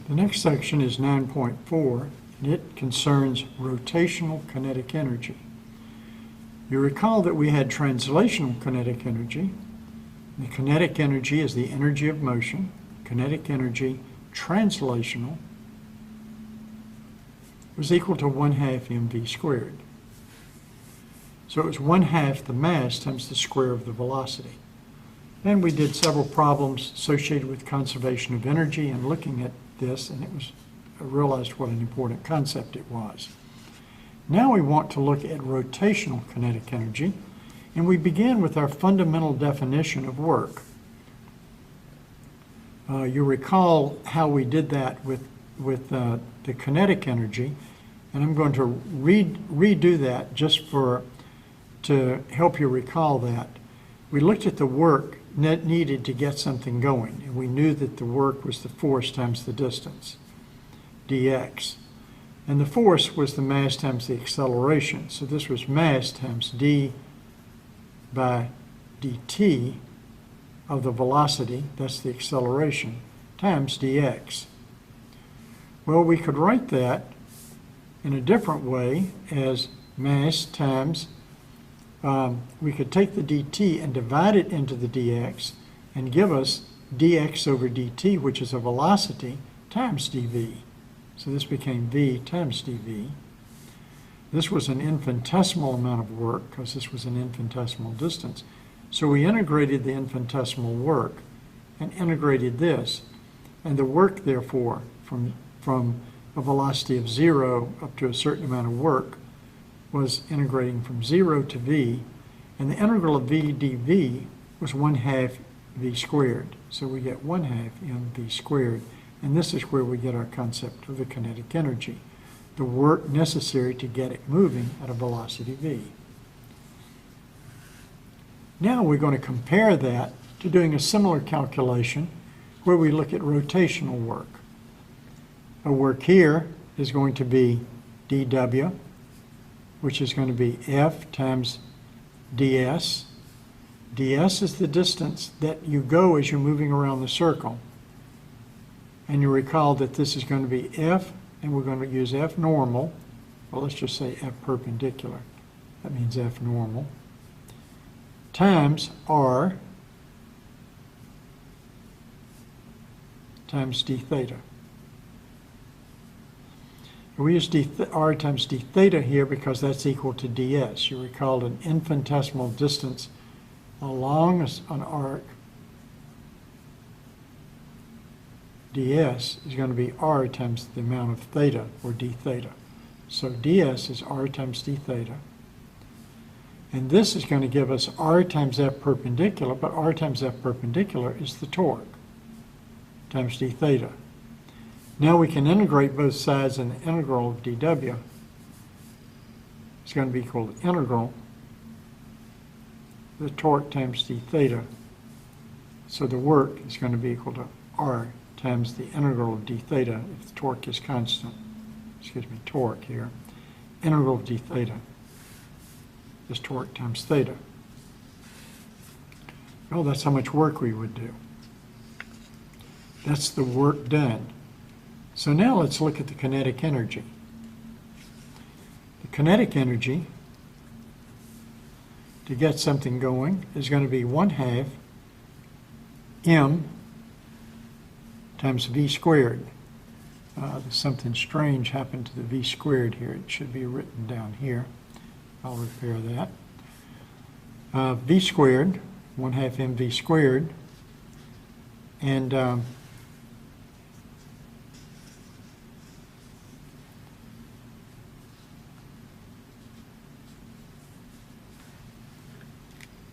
The next section is 9.4, and it concerns rotational kinetic energy. You recall that we had translational kinetic energy. The kinetic energy is the energy of motion. Kinetic energy, translational, was equal to 1/2 mv squared. So it was 1/2 the mass times the square of the velocity. And we did several problems associated with conservation of energy and looking at this, and I realized what an important concept it was. Now we want to look at rotational kinetic energy, and we begin with our fundamental definition of work. You recall how we did that with the kinetic energy, and I'm going to redo that just to help you recall that. We looked at the work needed to get something going, and we knew that the work was the force times the distance, dx. And the force was the mass times the acceleration. So this was mass times d by dt of the velocity, that's the acceleration, times dx. Well, we could write that in a different way as mass times, we could take the dt and divide it into the dx and give us dx over dt, which is a velocity, times dv. So this became v times dv. This was an infinitesimal amount of work because this was an infinitesimal distance. So we integrated the infinitesimal work and integrated this. And the work, therefore, from a velocity of 0 up to a certain amount of work was integrating from 0 to v. And the integral of v dv was 1/2 v squared. So we get 1/2 mv squared. And this is where we get our concept of the kinetic energy, the work necessary to get it moving at a velocity v. Now we're going to compare that to doing a similar calculation where we look at rotational work. Our work here is going to be dw, which is going to be F times ds. ds is the distance that you go as you're moving around the circle. And you recall that this is going to be F, and we're going to use F normal. Well, let's just say F perpendicular. That means F normal. Times R times d theta. We use r times d theta here because that's equal to ds. You recall an infinitesimal distance along an arc. ds is going to be r times the amount of theta, or d theta. So ds is r times d theta. And this is going to give us r times f perpendicular, but r times f perpendicular is the torque times d theta. Now we can integrate both sides, and the integral of dw is going to be equal to integral the torque times d theta. So the work is going to be equal to r times the integral of d theta if the torque is constant. Torque here. Integral of d theta is torque times theta. Well, that's how much work we would do. That's the work done. So now let's look at the kinetic energy. The kinetic energy to get something going is going to be 1/2 m times v squared. Something strange happened to the v squared here. It should be written down here. I'll repair that. V squared, 1/2 mv squared, and